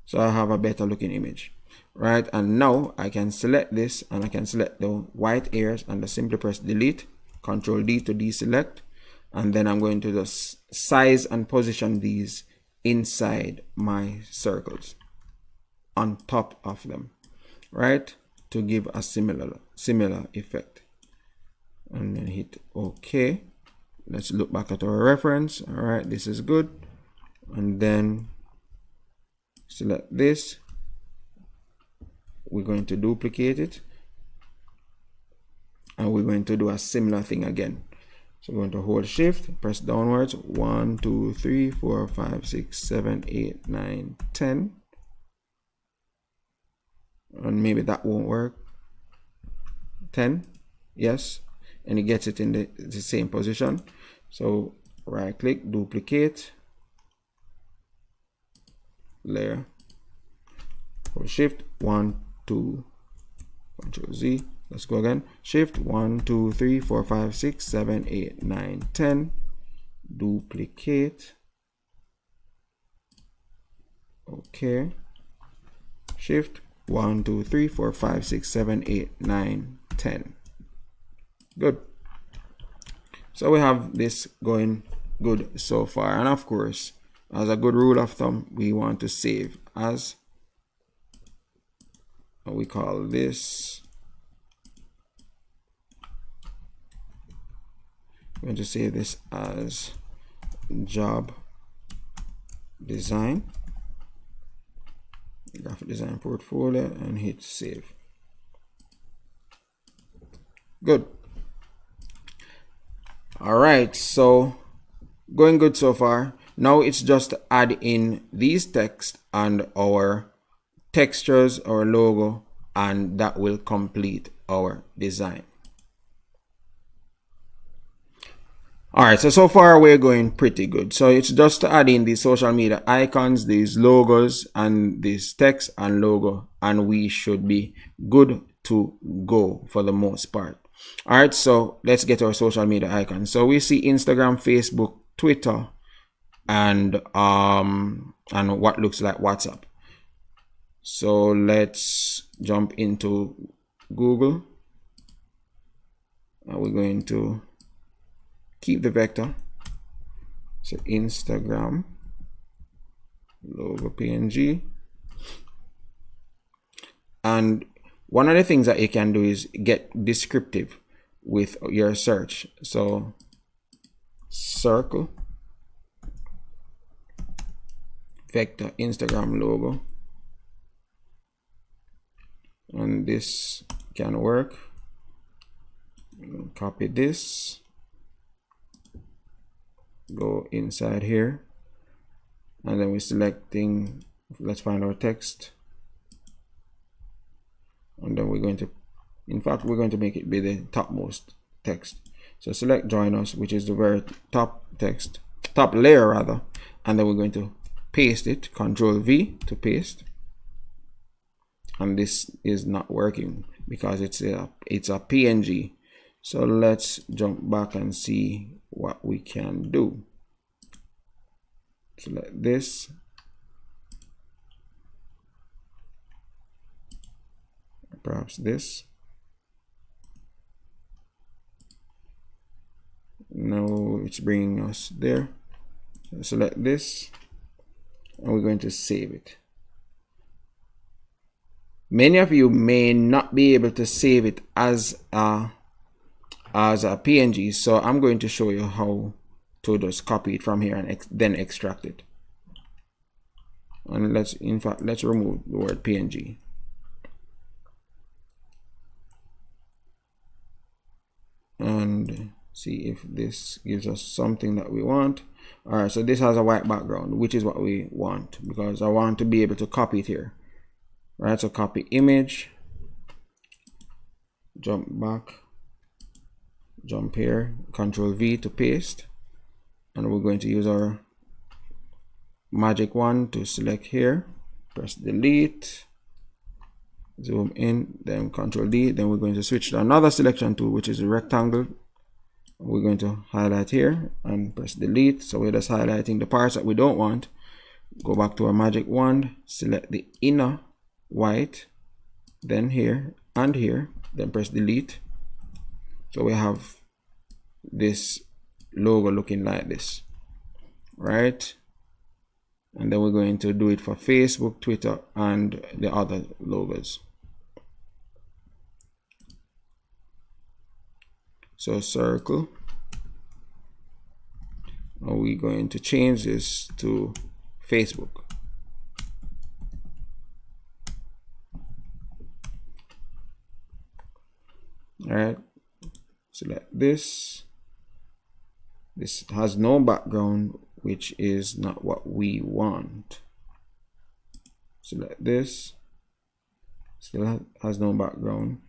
So I have a better looking image, right? And now I can select this, and I can select the white areas and just simply press delete, Control D to deselect. And then I'm going to just size and position these inside my circles on top of them, right, to give a similar effect. And then hit OK. Let's look back at our reference. All right, this is good. And then select this. We're going to duplicate it, and we're going to do a similar thing again. So we're going to hold shift, press downwards, 1 2 3 4 5 6 7 8 9 10. And maybe that won't work. 10, yes, and it gets it in the same position. So right click, duplicate layer, hold shift, 1 2, Control Z. Let's go again. Shift 1 2 3 4 5 6 7 8 9 10. Duplicate. Okay. Shift 1 2 3 4 5 6 7 8 9 10. Good. So we have this going good so far. And of course, as a good rule of thumb, we want to save as, we call this, I'm going to save this as job design, graphic design portfolio, and hit save. Good. All right, so going good so far. Now it's just to add in these text and our textures, our logo, and that will complete our design. All right, so far we're going pretty good. So it's just to add in these social media icons, these logos, and this text and logo, and we should be good to go for the most part. All right, so let's get our social media icons. So we see Instagram, Facebook, Twitter, and what looks like WhatsApp. So let's jump into Google. We're going to keep the vector. So Instagram, logo PNG. And one of the things that you can do is get descriptive with your search. So circle, vector, Instagram logo. And this can work. Copy this. Go inside here, and then we're selecting, let's find our text, and then we're going to, in fact, we're going to make it be the topmost text. So select join us, which is the very top text, top layer rather, and then we're going to paste it, Control V to paste. And this is not working because it's a PNG. So let's jump back and see what we can do. Select this. Perhaps this. No, it's bringing us there. So select this, and we're going to save it. Many of you may not be able to save it as a PNG, so I'm going to show you how to just copy it from here and then extract it. And let's remove the word PNG. And see if this gives us something that we want. All right, so this has a white background, which is what we want, because I want to be able to copy it here. Right, so copy image, jump back, jump here, Control V to paste, and we're going to use our magic wand to select here, press delete, zoom in, then Control D. Then we're going to switch to another selection tool, which is a rectangle. We're going to highlight here and press delete. So we're just highlighting the parts that we don't want. Go back to our magic wand, select the inner white, then here and here, then press delete. So we have this logo looking like this, right? And then we're going to do it for Facebook, Twitter, and the other logos. So circle. Are we going to change this to Facebook? All right. Select this. This has no background, which is not what we want. Select this. Still has no background.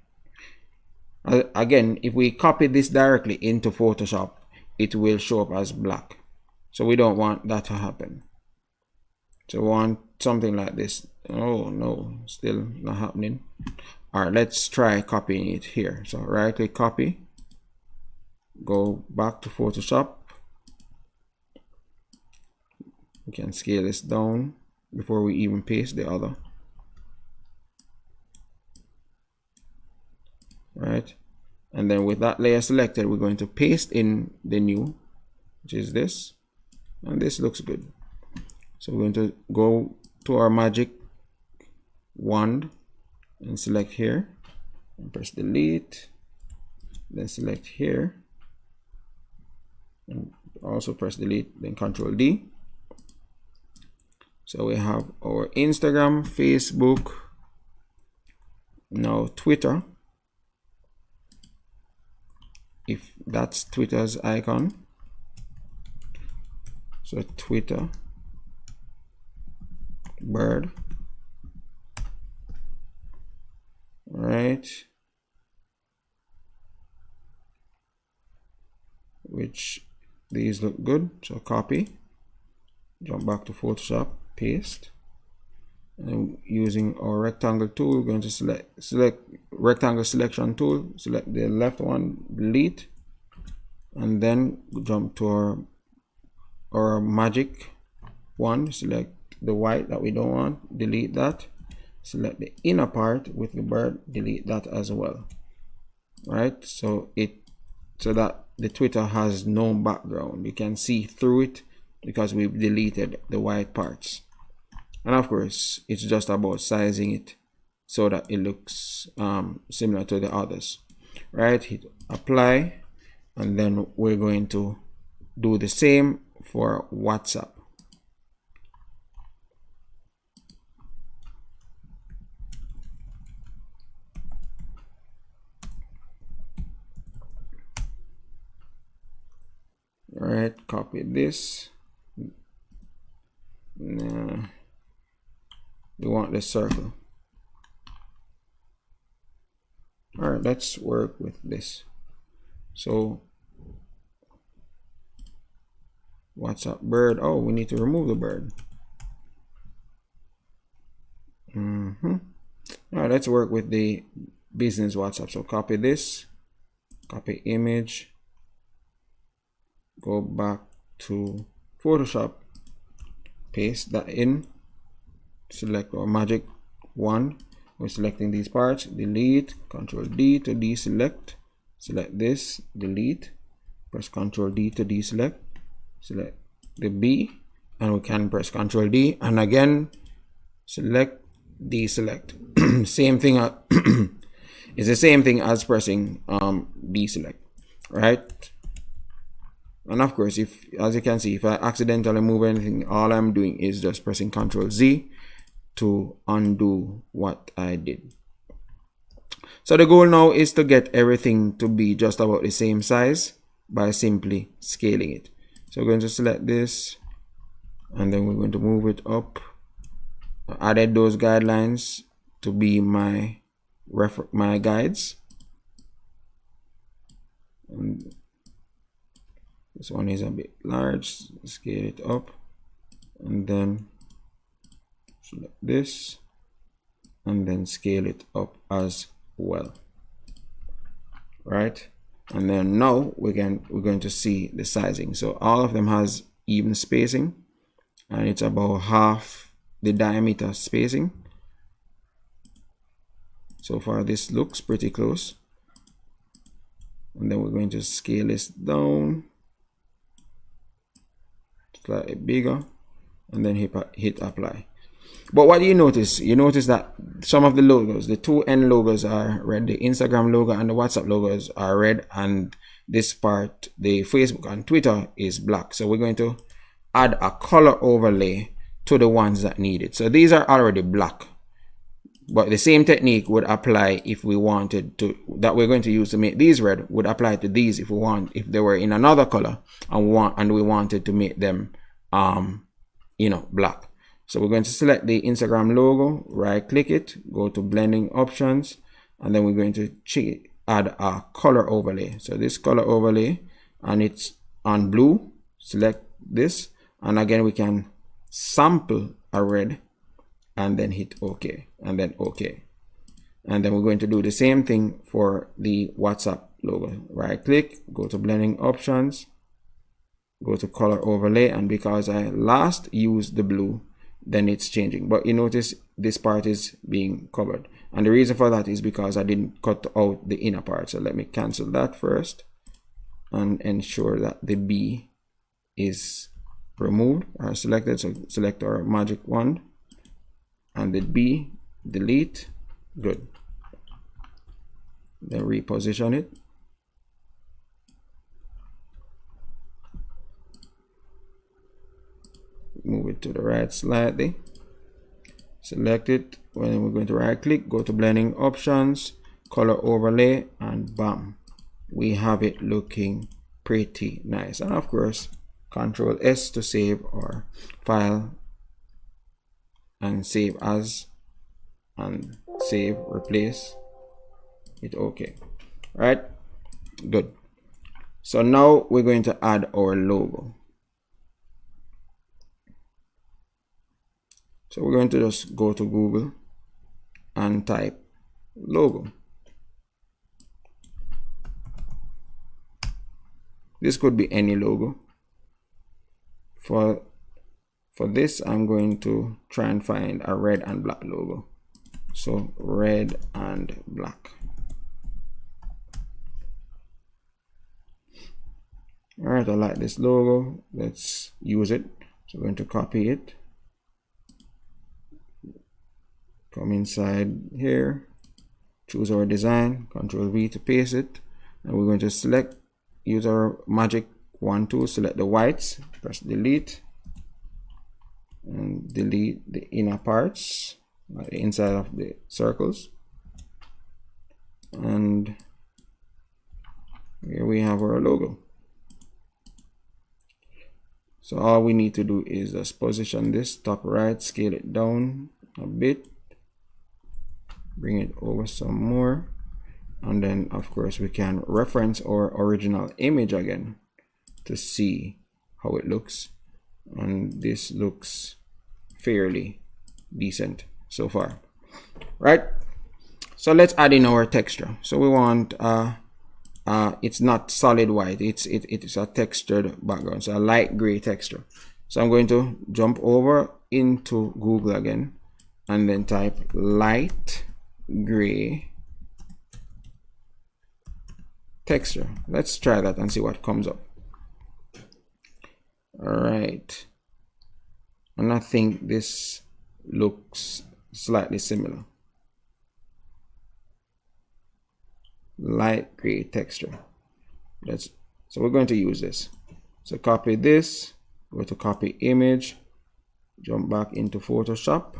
Again, if we copy this directly into Photoshop, it will show up as black. So we don't want that to happen. So we want something like this. Oh no, still not happening. All right, let's try copying it here. So right click, copy, go back to Photoshop. We can scale this down before we even paste the other. Right, and then with that layer selected, we're going to paste in the new, which is this, and this looks good. So we're going to go to our magic wand and select here and press delete, then select here and also press delete, then Control D. So we have our Instagram, Facebook, now Twitter, if that's Twitter's icon. So Twitter, bird, right, which these look good. So copy, jump back to Photoshop, paste, and using our rectangle tool, we're going to select rectangle selection tool, select the left one, delete, and then jump to our magic one, select the white that we don't want, delete that, select the inner part with the bird, delete that as well. Right, so that the Twitter has no background, you can see through it because we've deleted the white parts. And of course, it's just about sizing it so that it looks similar to the others. Right, hit apply, and then we're going to do the same for WhatsApp. All right, copy this. We want the circle. All right, let's work with this. So WhatsApp bird. Oh, we need to remove the bird. All right, let's work with the business WhatsApp. So copy this, copy image, go back to Photoshop, paste that in, select our magic wand. We're selecting these parts, delete, Control D to deselect, select this, delete, press Control D to deselect, select the B, and we can press Control D and again select, deselect. Same thing. It's the same thing as pressing deselect, right? And of course, if, as you can see, if I accidentally move anything, all I'm doing is just pressing Control Z to undo what I did. So the goal now is to get everything to be just about the same size by simply scaling it. So we're going to select this, and then we're going to move it up. I added those guidelines to be my guides. And this one is a bit large, scale it up, and then select this, and then scale it up as well, right? And then now we're going to see the sizing. So all of them has even spacing, and it's about half the diameter spacing. So far this looks pretty close. And then we're going to scale this down slightly bigger, and then hit apply. But what do you notice? You notice that some of the logos, the two end logos are red, the Instagram logo and the WhatsApp logos are red, and this part, the Facebook and Twitter, is black. So we're going to add a color overlay to the ones that need it. So these are already black, but the same technique would apply if we wanted to, that we're going to use to make these red, would apply to these if we want, if they were in another color and we wanted to make them you know, black. So we're going to select the Instagram logo, right click it, go to blending options, and then we're going to add a color overlay. So this color overlay, and it's on blue, select this, and again we can sample a red and then hit OK, and then OK. And then we're going to do the same thing for the WhatsApp logo. Right click, go to blending options, go to color overlay, and because I last used the blue, then it's changing. But you notice this part is being covered, and the reason for that is because I didn't cut out the inner part. So let me cancel that first and ensure that the B is removed or selected. So select our magic wand and the B, delete. Good. Then reposition it. Move it to the right slightly, select it, and then we're going to right click, go to blending options, color overlay, and bam, we have it looking pretty nice. And of course, Control S to save our file, and save as, and save, replace, hit OK. Right, good. So now we're going to add our logo. So we're going to just go to Google and type logo. This could be any logo. For this, I'm going to try and find a red and black logo. So red and black. All right, I like this logo. Let's use it. So we're going to copy it. Come inside here, choose our design, Control V to paste it, and we're going to select, use our magic wand tool, select the whites, press delete, and delete the inner parts, like the inside of the circles. And here we have our logo. So all we need to do is just position this top right, scale it down a bit, bring it over some more, and then of course we can reference our original image again to see how it looks, and this looks fairly decent so far, right? So let's add in our texture. So we want it's not solid white, it's a textured background, so a light gray texture. So I'm going to jump over into Google again and then type light gray texture. Let's try that and see what comes up. All right, and I think this looks slightly similar. Light gray texture. So we're going to use this. So copy this, go to copy image, jump back into Photoshop,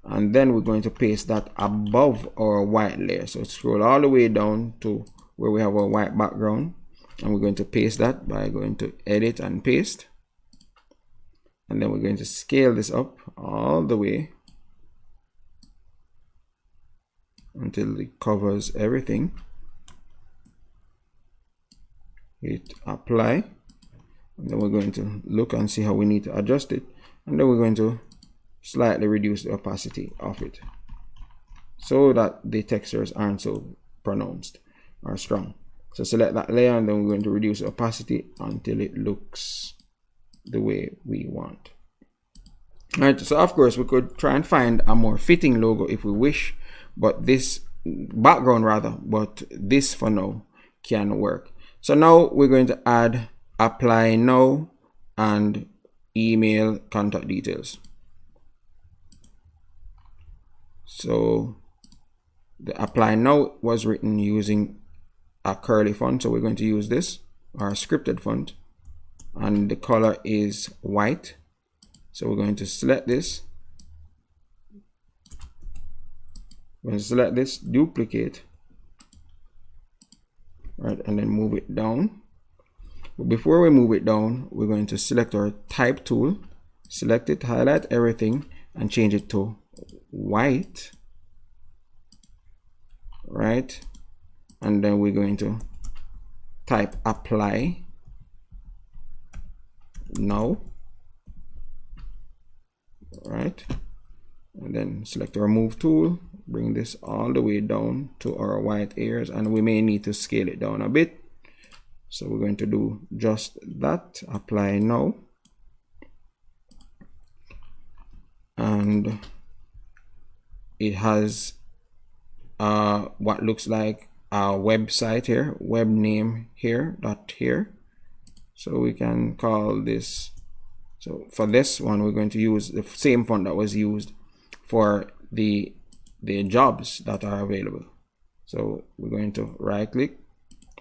and then we're going to paste that above our white layer. So scroll all the way down to where we have our white background, and we're going to paste that by going to edit and paste, and then we're going to scale this up all the way until it covers everything. Hit apply, and then we're going to look and see how we need to adjust it, and then we're going to slightly reduce the opacity of it. so that the textures aren't so pronounced or strong. So select that layer, and then we're going to reduce the opacity until it looks the way we want. Right, so of course we could try and find a more fitting logo if we wish, but this background rather, but this for now can work. So now we're going to add apply now and email contact details. So the apply now was written using a curly font, so we're going to use this, our scripted font, and the color is white. So we're going to select this. We're going to select this, duplicate, right, and then move it down. But before we move it down, we're going to select our type tool, select it, highlight everything, and change it to white, right? And then we're going to type apply now, right? And then select our move tool, bring this all the way down to our white areas, and we may need to scale it down a bit. So we're going to do just that, apply now. And it has what looks like a website here, web name here, dot here. So we can call this, so for this one, we're going to use the same font that was used for the jobs that are available. So we're going to right click,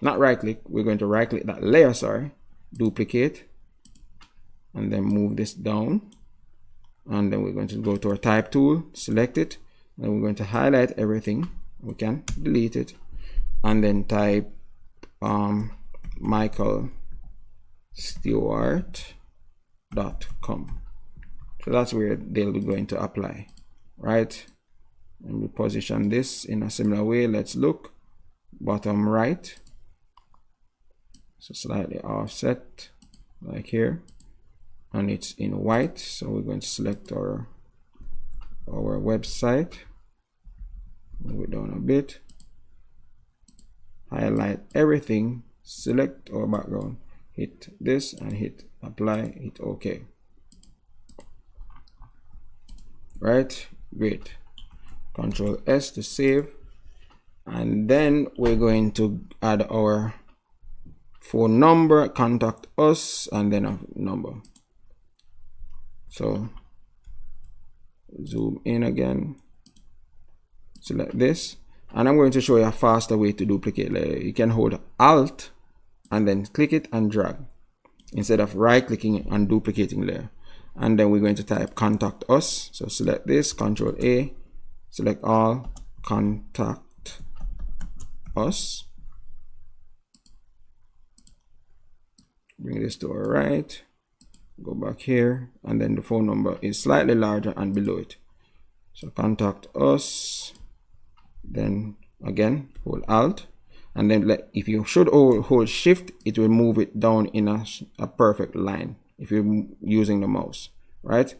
not right click, we're going to right click that layer, sorry, duplicate, and then move this down. And then we're going to go to our type tool, select it, and we're going to highlight everything. We can delete it, and then type Micheal Stewart.com. So that's where they'll be going to apply, right? And we position this in a similar way. Let's look bottom right, so slightly offset like here, and it's in white. So we're going to select our website, move it down a bit, highlight everything, select our background, hit this and hit apply, hit OK. Right, great. Control S to save, and then we're going to add our phone number, contact us, and then a number. So zoom in again, select this, and I'm going to show you a faster way to duplicate layer. You can hold Alt and then click it and drag instead of right clicking and duplicating layer. And then we're going to type contact us. So select this, Control A, select all, contact us. Bring this to our right, go back here, and then the phone number is slightly larger and below it. So contact us, then again hold Alt, and then if you should hold Shift, it will move it down in a perfect line if you're using the mouse, right?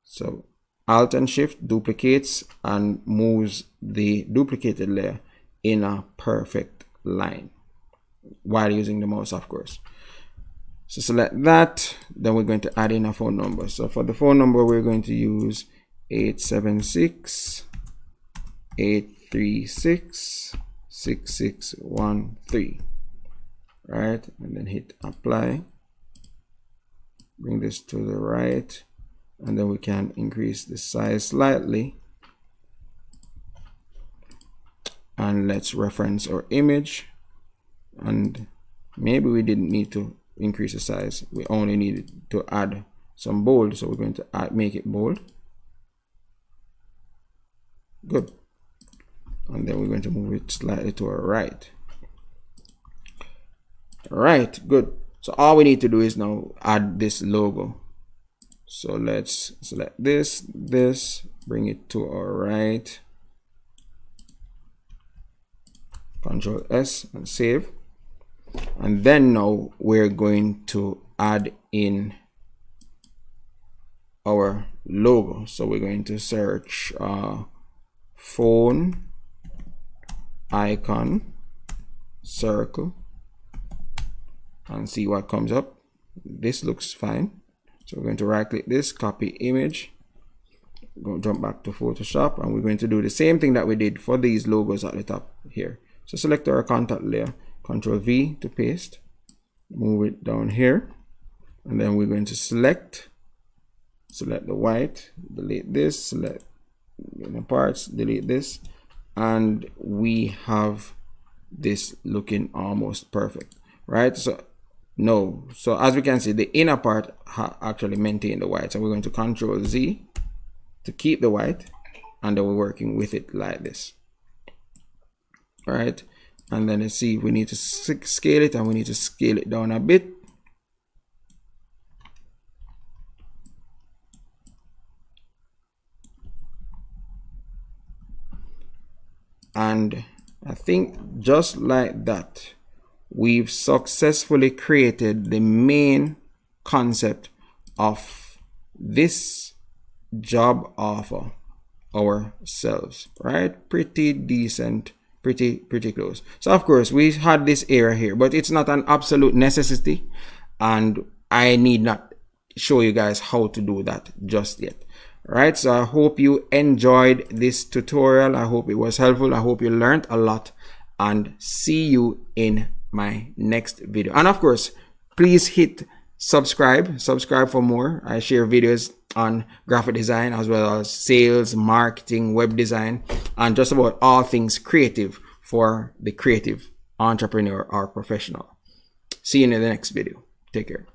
So Alt and Shift duplicates and moves the duplicated layer in a perfect line while using the mouse, of course. So select that, then we're going to add in a phone number. So for the phone number, we're going to use 876-836-6613, right? And then hit apply. Bring this to the right, and then we can increase the size slightly. And let's reference our image, and maybe we didn't need to increase the size, we only needed to add some bold, so we're going to make it bold. Good. And then we're going to move it slightly to our right. Right, good. So all we need to do is now add this logo. So let's select this, bring it to our right, Control S and save. And then now we're going to add in our logo. So we're going to search phone icon circle and see what comes up. This looks fine. So we're going to right click this, copy image, we're going to jump back to Photoshop, and we're going to do the same thing that we did for these logos at the top here. So select our contact layer, Control V to paste, move it down here, and then we're going to select the white, delete this, select the parts, delete this, and we have this looking almost perfect, right? So as we can see, the inner part actually maintain the white, so we're going to Control Z to keep the white, and then we're working with it like this. All right, and then let's see, we need to scale it, and we need to scale it down a bit. And I think just like that, we've successfully created the main concept of this job offer ourselves, right? Pretty decent, pretty close. So of course we had this error here, but it's not an absolute necessity, and I need not show you guys how to do that just yet. Right, so I hope you enjoyed this tutorial. I hope it was helpful. I hope you learned a lot, and see you in my next video. And of course, please hit subscribe for more. I share videos on graphic design as well as sales, marketing, web design, and just about all things creative for the creative entrepreneur or professional. See you in the next video. Take care.